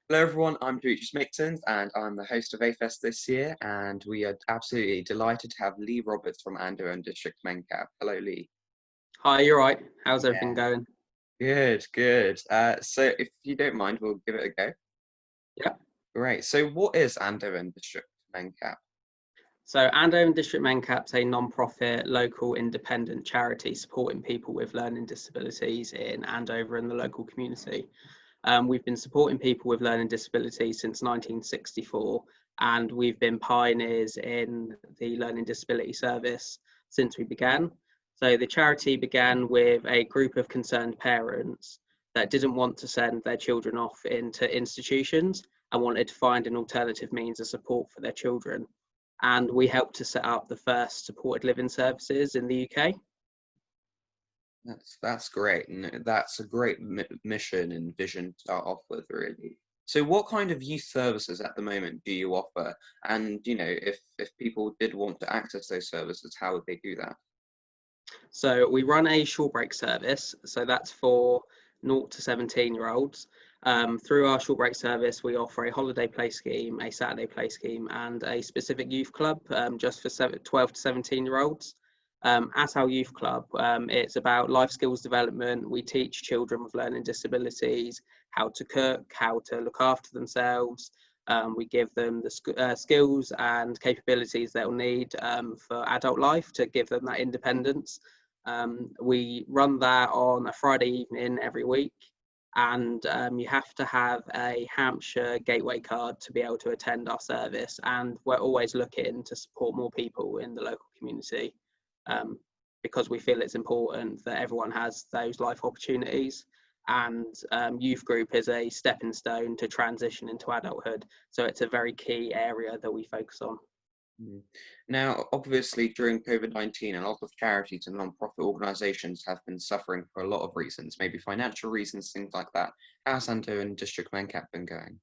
Hello everyone, I'm Dmitrijs Meiksans and I'm the host of AFest this year, and we are absolutely delighted to have Lee Roberts from Andover and District Mencap. Hello Lee. Hi, you're right. How's everything Yeah. going? Good, good. So if you don't mind, we'll give it a go. Yeah. Great. So what is Andover and District Mencap? So Andover and District Mencap's a non-profit local independent charity supporting people with learning disabilities in Andover and the local community. We've been supporting people with learning disabilities since 1964, and we've been pioneers in the learning disability service since we began. So the charity began with a group of concerned parents that didn't want to send their children off into institutions and wanted to find an alternative means of support for their children. And we helped to set up the first supported living services in the UK. That's great, and that's a great mission and vision to start off with, really. So what kind of youth services at the moment do you offer? And if people did want to access those services, how would they do that? So we run a short break service. So that's for 0 to 17-year-olds. Through our short break service, we offer a holiday play scheme, a Saturday play scheme, and a specific youth club just for 12 to 17-year-olds. At our youth club, it's about life skills development. We teach children with learning disabilities how to cook, how to look after themselves. We give them the skills and capabilities they'll need for adult life to give them that independence. We run that on a Friday evening every week, and you have to have a Hampshire Gateway card to be able to attend our service. And we're always looking to support more people in the local community um, because we feel it's important that everyone has those life opportunities. And youth group is a stepping stone to transition into adulthood. So it's a very key area that we focus on. Mm. Now, obviously, during COVID-19, a lot of charities and non-profit organizations have been suffering for a lot of reasons, maybe financial reasons, things like that. How's Anto and District Mencap been going?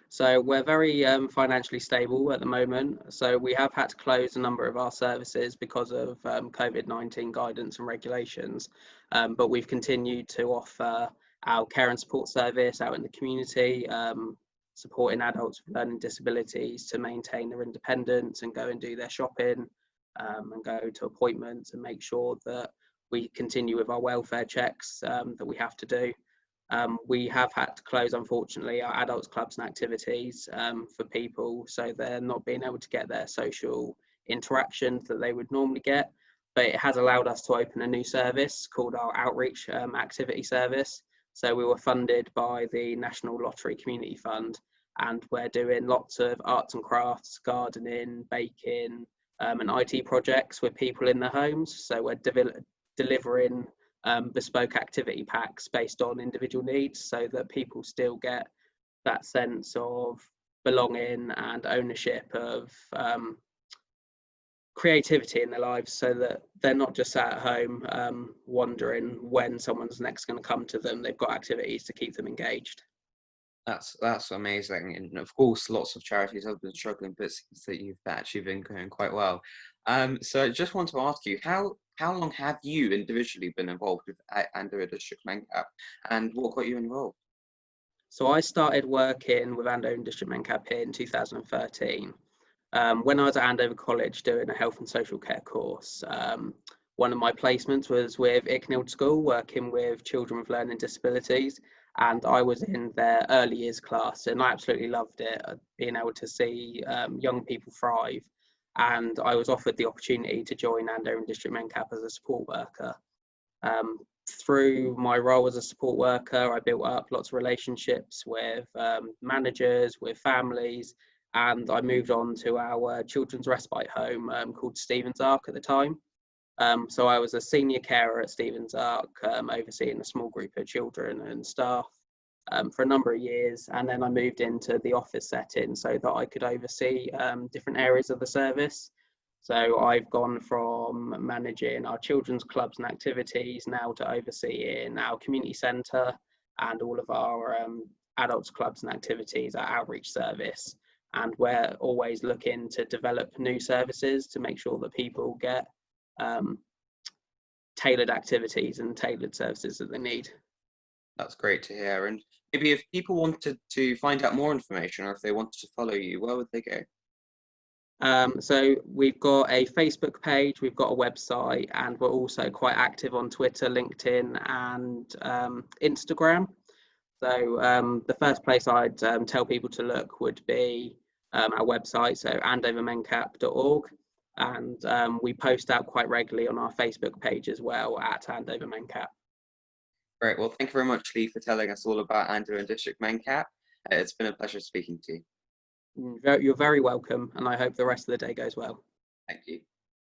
So we're very financially stable at the moment. So we have had to close a number of our services because of COVID-19 guidance and regulations, but we've continued to offer our care and support service out in the community, supporting adults with learning disabilities to maintain their independence and go and do their shopping, and go to appointments and make sure that we continue with our welfare checks that we have to do. We have had to close, unfortunately, our adults clubs and activities for people, so they're not being able to get their social interactions that they would normally get. But it has allowed us to open a new service called our outreach activity service. So we were funded by the National Lottery Community Fund, and we're doing lots of arts and crafts, gardening, baking, and IT projects with people in their homes. So we're delivering bespoke activity packs based on individual needs so that people still get that sense of belonging and ownership of creativity in their lives, so that they're not just sat at home wondering when someone's next going to come to them. They've got activities to keep them engaged. That's amazing, and of course, lots of charities have been struggling, but it seems that you've actually been going quite well. So I just want to ask you, how long have you individually been involved with Andover District Mencap, and what got you involved? So I started working with Andover and District Mencap in 2013. When I was at Andover College doing a health and social care course, one of my placements was with Icknield School, working with children with learning disabilities, and I was in their early years class, and I absolutely loved it, being able to see young people thrive. And I was offered the opportunity to join Andover and District Mencap as a support worker. Um, Through my role as a support worker, I built up lots of relationships with managers, with families, and I moved on to our children's respite home called Stephen's Ark at the time. So I was a senior carer at Stephen's Ark, overseeing a small group of children and staff for a number of years, and then I moved into the office setting so that I could oversee different areas of the service. So I've gone from managing our children's clubs and activities now to overseeing our community centre and all of our adults clubs and activities, our outreach service. And we're always looking to develop new services to make sure that people get um, tailored activities and tailored services that they need. That's great to hear. And maybe if people wanted to find out more information or if they wanted to follow you, where would they go? So we've got a Facebook page, we've got a website, and we're also quite active on Twitter, LinkedIn, and Instagram. So the first place I'd tell people to look would be our website, so andovermencap.org, and we post out quite regularly on our Facebook page as well at Andover Mencap. Great. Well, thank you very much, Lee, for telling us all about Andover and District Mencap. It's been a pleasure speaking to you. You're very welcome, and I hope the rest of the day goes well. Thank you.